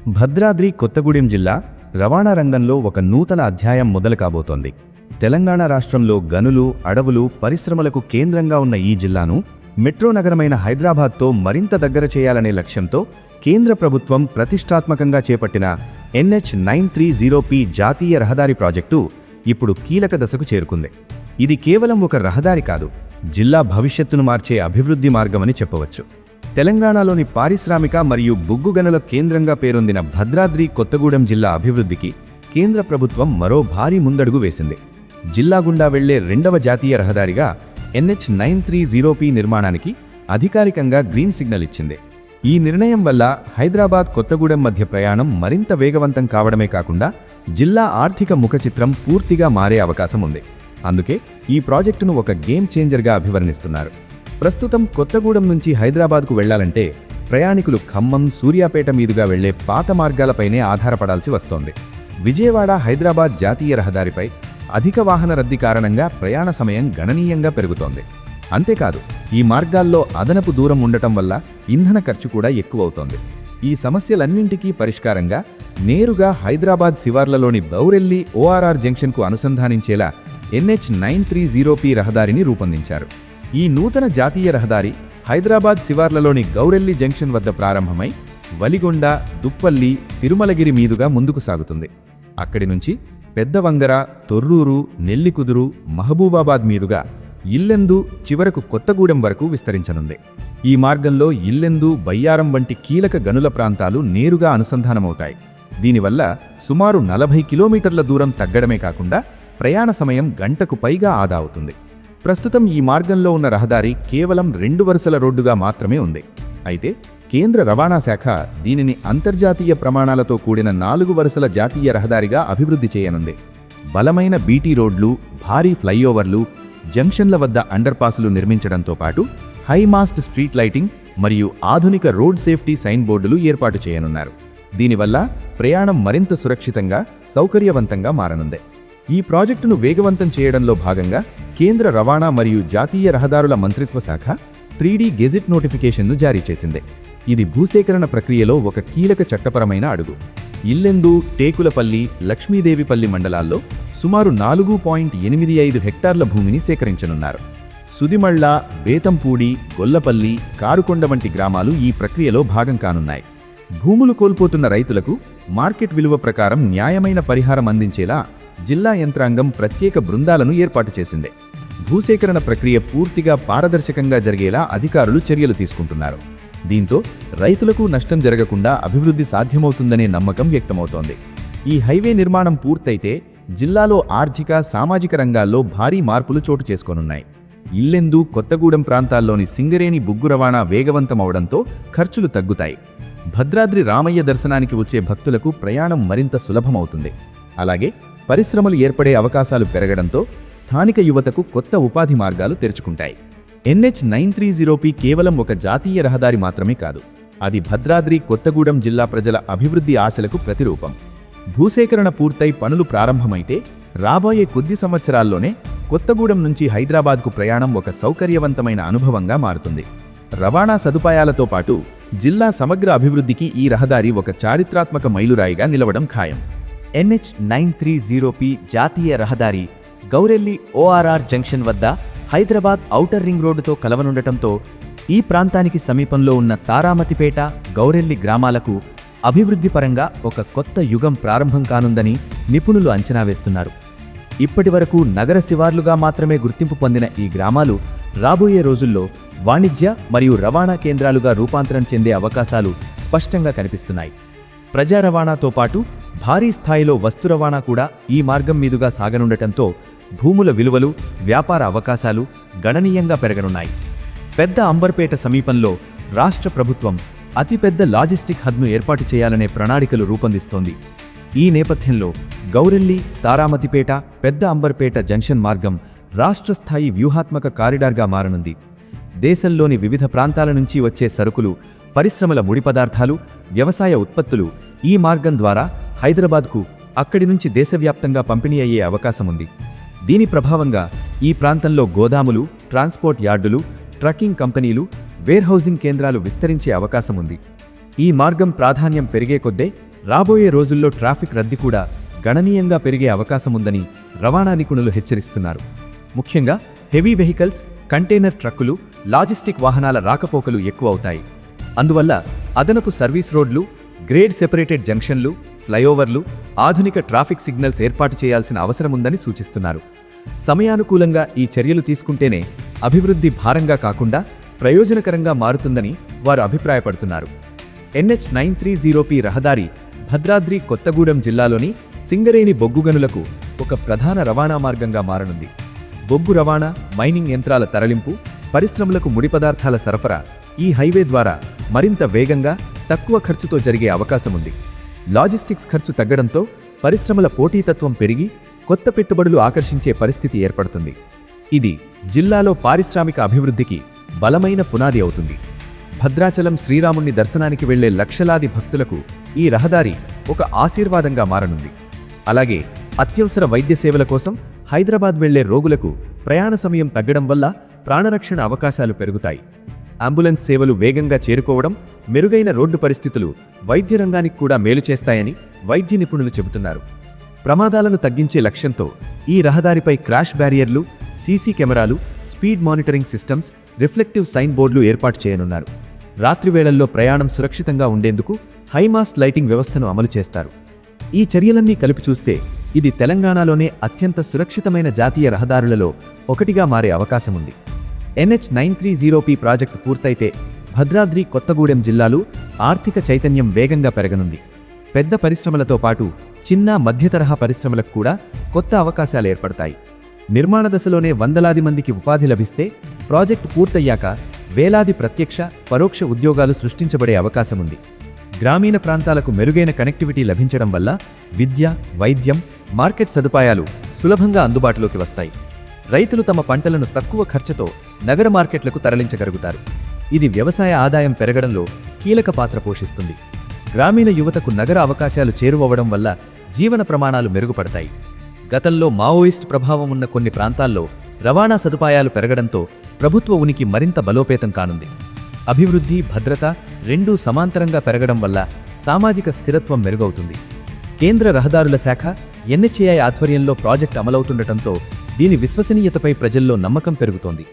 భద్రాద్రి కొత్తగూడెం జిల్లా రవాణా రంగంలో ఒక నూతన అధ్యాయం మొదలు కాబోతోంది. తెలంగాణ రాష్ట్రంలో గనులు, అడవులు, పరిశ్రమలకు కేంద్రంగా ఉన్న ఈ జిల్లాను మెట్రో నగరమైన హైదరాబాద్తో మరింత దగ్గర చేయాలనే లక్ష్యంతో కేంద్ర ప్రభుత్వం ప్రతిష్టాత్మకంగా చేపట్టిన NH930P జాతీయ రహదారి ప్రాజెక్టు ఇప్పుడు కీలక దశకు చేరుకుంది. ఇది కేవలం ఒక రహదారి కాదు, జిల్లా భవిష్యత్తును మార్చే అభివృద్ధి మార్గమని చెప్పవచ్చు. తెలంగాణలోని పారిశ్రామిక మరియు బొగ్గు గనుల కేంద్రంగా పేరొందిన భద్రాద్రి కొత్తగూడెం జిల్లా అభివృద్ధికి కేంద్ర ప్రభుత్వం మరో భారీ ముందడుగు వేసింది. జిల్లా గుండా వెళ్లే రెండవ జాతీయ రహదారిగా NH930P నిర్మాణానికి అధికారికంగా గ్రీన్ సిగ్నల్ ఇచ్చింది. ఈ నిర్ణయం వల్ల హైదరాబాద్ కొత్తగూడెం మధ్య ప్రయాణం మరింత వేగవంతం కావడమే కాకుండా జిల్లా ఆర్థిక ముఖచిత్రం పూర్తిగా మారే అవకాశం ఉంది. అందుకే ఈ ప్రాజెక్టును ఒక గేమ్ చేంజర్గా అభివర్ణిస్తున్నారు. ప్రస్తుతం కొత్తగూడెం నుంచి హైదరాబాద్కు వెళ్లాలంటే ప్రయాణికులు ఖమ్మం, సూర్యాపేట మీదుగా వెళ్లే పాత మార్గాలపైనే ఆధారపడాల్సి వస్తోంది. విజయవాడ హైదరాబాద్ జాతీయ రహదారిపై అధిక వాహన రద్దీ కారణంగా ప్రయాణ సమయం గణనీయంగా పెరుగుతోంది. అంతేకాదు, ఈ మార్గాల్లో అదనపు దూరం ఉండటం వల్ల ఇంధన ఖర్చు కూడా ఎక్కువవుతోంది. ఈ సమస్యలన్నింటికీ పరిష్కారంగా నేరుగా హైదరాబాద్ శివార్లలోని బౌరెల్లి ORR జంక్షన్కు అనుసంధానించేలా NH930P రహదారిని రూపొందించారు. ఈ నూతన జాతీయ రహదారి హైదరాబాద్ శివార్లలోని గౌరెల్లి జంక్షన్ వద్ద ప్రారంభమై వలిగొండ, దుప్పల్లి, తిరుమలగిరి మీదుగా ముందుకు సాగుతుంది. అక్కడి నుంచి పెద్దవంగర, తొర్రూరు, నెల్లికుదురు, మహబూబాబాద్ మీదుగా ఇల్లెందు, చివరకు కొత్తగూడెం వరకు విస్తరించనుంది. ఈ మార్గంలో ఇల్లెందు, బయ్యారం వంటి కీలక గనుల ప్రాంతాలు నేరుగా అనుసంధానమవుతాయి. దీనివల్ల సుమారు 40 కిలోమీటర్ల దూరం తగ్గడమే కాకుండా ప్రయాణ సమయం గంటకు పైగా ఆదా అవుతుంది. ప్రస్తుతం ఈ మార్గంలో ఉన్న రహదారి కేవలం 2 వరుసల రోడ్డుగా మాత్రమే ఉంది. అయితే కేంద్ర రవాణా శాఖ దీనిని అంతర్జాతీయ ప్రమాణాలతో కూడిన 4 వరుసల జాతీయ రహదారిగా అభివృద్ధి చేయనుంది. బలమైన బీటీ రోడ్లు, భారీ ఫ్లైఓవర్లు, జంక్షన్ల వద్ద అండర్పాసులు నిర్మించడంతో పాటు హైమాస్ట్ స్ట్రీట్ లైటింగ్ మరియు ఆధునిక రోడ్ సేఫ్టీ సైన్ బోర్డులు ఏర్పాటు చేయనున్నారు. దీనివల్ల ప్రయాణం మరింత సురక్షితంగా, సౌకర్యవంతంగా మారనుంది. ఈ ప్రాజెక్టును వేగవంతం చేయడంలో భాగంగా కేంద్ర రవాణా మరియు జాతీయ రహదారుల మంత్రిత్వ శాఖ 3D గెజిట్ నోటిఫికేషన్ను జారీ చేసింది. ఇది భూసేకరణ ప్రక్రియలో ఒక కీలక చట్టపరమైన అడుగు. ఇల్లెందు, టేకులపల్లి, లక్ష్మీదేవిపల్లి మండలాల్లో సుమారు 4.85 హెక్టార్ల భూమిని సేకరించనున్నారు. సుదిమళ్ల, బేతంపూడి, గొల్లపల్లి, కారుకొండ వంటి గ్రామాలు ఈ ప్రక్రియలో భాగం కానున్నాయి. భూములు కోల్పోతున్న రైతులకు మార్కెట్ విలువ ప్రకారం న్యాయమైన పరిహారం అందించేలా జిల్లా యంత్రాంగం ప్రత్యేక బృందాలను ఏర్పాటు చేసింది. భూసేకరణ ప్రక్రియ పూర్తిగా పారదర్శకంగా జరిగేలా అధికారులు చర్యలు తీసుకుంటున్నారు. దీంతో రైతులకు నష్టం జరగకుండా అభివృద్ధి సాధ్యమవుతుందనే నమ్మకం వ్యక్తమవుతోంది. ఈ హైవే నిర్మాణం పూర్తయితే జిల్లాలో ఆర్థిక, సామాజిక రంగాల్లో భారీ మార్పులు చోటు చేసుకోనున్నాయి. ఇల్లెందు, కొత్తగూడెం ప్రాంతాల్లోని సింగరేణి బొగ్గు రవాణా వేగవంతమవడంతో ఖర్చులు తగ్గుతాయి. భద్రాద్రి రామయ్య దర్శనానికి వచ్చే భక్తులకు ప్రయాణం మరింత సులభమవుతుంది. అలాగే పరిశ్రమలు ఏర్పడే అవకాశాలు పెరగడంతో స్థానిక యువతకు కొత్త ఉపాధి మార్గాలు తెరుచుకుంటాయి. NH930P కేవలం ఒక జాతీయ రహదారి మాత్రమే కాదు, అది భద్రాద్రి కొత్తగూడెం జిల్లా ప్రజల అభివృద్ధి ఆశలకు ప్రతిరూపం. భూసేకరణ పూర్తయి పనులు ప్రారంభమైతే రాబోయే కొద్ది సంవత్సరాల్లోనే కొత్తగూడెం నుంచి హైదరాబాద్కు ప్రయాణం ఒక సౌకర్యవంతమైన అనుభవంగా మారుతుంది. రవాణా సదుపాయాలతో పాటు జిల్లా సమగ్ర అభివృద్ధికి ఈ రహదారి ఒక చారిత్రాత్మక మైలురాయిగా నిలవడం ఖాయం. NH930P జాతీయ రహదారి గౌరెల్లి ORR జంక్షన్ వద్ద హైదరాబాద్ ఔటర్ రింగ్ రోడ్డుతో కలవనుండటంతో ఈ ప్రాంతానికి సమీపంలో ఉన్న తారామతిపేట, గౌరెల్లి గ్రామాలకు అభివృద్ధి పరంగా ఒక కొత్త యుగం ప్రారంభం కానుందని నిపుణులు అంచనా వేస్తున్నారు. ఇప్పటివరకు నగర శివార్లుగా మాత్రమే గుర్తింపు పొందిన ఈ గ్రామాలు రాబోయే రోజుల్లో వాణిజ్య మరియు రవాణా కేంద్రాలుగా రూపాంతరం చెందే అవకాశాలు స్పష్టంగా కనిపిస్తున్నాయి. ప్రజా రవాణాతో పాటు భారీ స్థాయిలో వస్తు రవాణా కూడా ఈ మార్గం మీదుగా సాగనుండటంతో భూముల విలువలు, వ్యాపార అవకాశాలు గణనీయంగా పెరగనున్నాయి. పెద్ద అంబర్పేట సమీపంలో రాష్ట్ర ప్రభుత్వం అతిపెద్ద లాజిస్టిక్ హబ్ను ఏర్పాటు చేయాలనే ప్రణాళికలు రూపొందిస్తోంది. ఈ నేపథ్యంలో గౌరెల్లి, తారామతిపేట, పెద్ద అంబర్పేట జంక్షన్ మార్గం రాష్ట్ర స్థాయి వ్యూహాత్మక కారిడార్గా మారనుంది. దేశంలోని వివిధ ప్రాంతాల నుంచి వచ్చే సరుకులు, పరిశ్రమల ముడి పదార్థాలు, వ్యవసాయ ఉత్పత్తులు ఈ మార్గం ద్వారా హైదరాబాద్కు, అక్కడి నుంచి దేశవ్యాప్తంగా పంపిణీ అయ్యే అవకాశముంది. దీని ప్రభావంగా ఈ ప్రాంతంలో గోదాములు, ట్రాన్స్పోర్ట్ యార్డులు, ట్రక్కింగ్ కంపెనీలు, వేర్హౌసింగ్ కేంద్రాలు విస్తరించే అవకాశముంది. ఈ మార్గం ప్రాధాన్యం పెరిగే కొద్దే రాబోయే రోజుల్లో ట్రాఫిక్ రద్దీ కూడా గణనీయంగా పెరిగే అవకాశముందని రవాణా నిపుణులు హెచ్చరిస్తున్నారు. ముఖ్యంగా హెవీ వెహికల్స్, కంటైనర్ ట్రక్కులు, లాజిస్టిక్ వాహనాల రాకపోకలు ఎక్కువ అవుతాయి. అందువల్ల అదనపు సర్వీస్ రోడ్లు, గ్రేడ్ సెపరేటెడ్ జంక్షన్లు, ఫ్లైఓవర్లు, ఆధునిక ట్రాఫిక్ సిగ్నల్స్ ఏర్పాటు చేయాల్సిన అవసరముందని సూచిస్తున్నారు. సమయానుకూలంగా ఈ చర్యలు తీసుకుంటేనే అభివృద్ధి భారంగా కాకుండా ప్రయోజనకరంగా మారుతుందని వారు అభిప్రాయపడుతున్నారు. NH930P రహదారి భద్రాద్రి కొత్తగూడెం జిల్లాలోని సింగరేణి బొగ్గు గనులకు ఒక ప్రధాన రవాణా మార్గంగా మారనుంది. బొగ్గు రవాణా, మైనింగ్ యంత్రాల తరలింపు, పరిశ్రమలకు ముడి పదార్థాల సరఫరా ఈ హైవే ద్వారా మరింత వేగంగా, తక్కువ ఖర్చుతో జరిగే అవకాశముంది. లాజిస్టిక్స్ ఖర్చు తగ్గడంతో పరిశ్రమల పోటీతత్వం పెరిగి కొత్త పెట్టుబడులు ఆకర్షించే పరిస్థితి ఏర్పడుతుంది. ఇది జిల్లాలో పారిశ్రామిక అభివృద్ధికి బలమైన పునాది అవుతుంది. భద్రాచలం శ్రీరాముణ్ణి దర్శనానికి వెళ్లే లక్షలాది భక్తులకు ఈ రహదారి ఒక ఆశీర్వాదంగా మారనుంది. అలాగే అత్యవసర వైద్య సేవల కోసం హైదరాబాద్ వెళ్లే రోగులకు ప్రయాణ సమయం తగ్గడం వల్ల ప్రాణరక్షణ అవకాశాలు పెరుగుతాయి. అంబులెన్స్ సేవలు వేగంగా చేరుకోవడం, మెరుగైన రోడ్డు పరిస్థితులు వైద్య రంగానికి కూడా మేలు చేస్తాయని వైద్య నిపుణులు చెబుతున్నారు. ప్రమాదాలను తగ్గించే లక్ష్యంతో ఈ రహదారిపై క్రాష్ బ్యారియర్లు, సీసీ కెమెరాలు, speed monitoring systems, reflective sign బోర్డులు ఏర్పాటు చేయనున్నారు. రాత్రివేళల్లో ప్రయాణం సురక్షితంగా ఉండేందుకు హైమాస్ట్ లైటింగ్ వ్యవస్థను అమలు చేస్తారు. ఈ చర్యలన్నీ కలిపి చూస్తే ఇది తెలంగాణలోనే అత్యంత సురక్షితమైన జాతీయ రహదారులలో ఒకటిగా మారే అవకాశముంది. NH930P ప్రాజెక్టు పూర్తయితే భద్రాద్రి కొత్తగూడెం జిల్లాలు ఆర్థిక చైతన్యం వేగంగా పెరగనుంది. పెద్ద పరిశ్రమలతో పాటు చిన్న, మధ్యతరహా పరిశ్రమలకు కూడా కొత్త అవకాశాలు ఏర్పడతాయి. నిర్మాణ దశలోనే వందలాది మందికి ఉపాధి లభిస్తే ప్రాజెక్టు పూర్తయ్యాక వేలాది ప్రత్యక్ష, పరోక్ష ఉద్యోగాలు సృష్టించబడే అవకాశముంది. గ్రామీణ ప్రాంతాలకు మెరుగైన కనెక్టివిటీ లభించడం వల్ల విద్య, వైద్యం, మార్కెట్ సదుపాయాలు సులభంగా అందుబాటులోకి వస్తాయి. రైతులు తమ పంటలను తక్కువ ఖర్చుతో నగర మార్కెట్లకు తరలించగలుగుతారు. ఇది వ్యవసాయ ఆదాయం పెరగడంలో కీలక పాత్ర పోషిస్తుంది. గ్రామీణ యువతకు నగర అవకాశాలు చేరువవడం వల్ల జీవన ప్రమాణాలు మెరుగుపడతాయి. గతంలో మావోయిస్ట్ ప్రభావం ఉన్న కొన్ని ప్రాంతాల్లో రవాణా సదుపాయాలు పెరగడంతో ప్రభుత్వ ఉనికి మరింత బలోపేతం కానుంది. అభివృద్ధి, భద్రత రెండూ సమాంతరంగా పెరగడం వల్ల సామాజిక స్థిరత్వం మెరుగవుతుంది. కేంద్ర రహదారుల శాఖ NHAI ఆధ్వర్యంలో ప్రాజెక్ట్ అమలవుతుండటంతో దీని విశ్వసనీయతపై ప్రజల్లో నమ్మకం పెరుగుతోంది.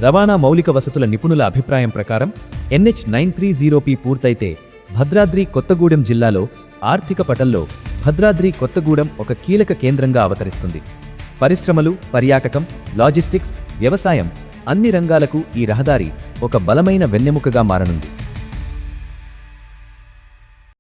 రవాణా మౌలిక వసతుల నిపుణుల అభిప్రాయం ప్రకారం NH930P పూర్తయితే భద్రాద్రి కొత్తగూడెం జిల్లాలో ఆర్థిక పటంలో భద్రాద్రి కొత్తగూడెం ఒక కీలక కేంద్రంగా అవతరిస్తుంది. పరిశ్రమలు, పర్యాటకం, లాజిస్టిక్స్, వ్యవసాయం అన్ని రంగాలకు ఈ రహదారి ఒక బలమైన వెన్నెముకగా మారనుంది.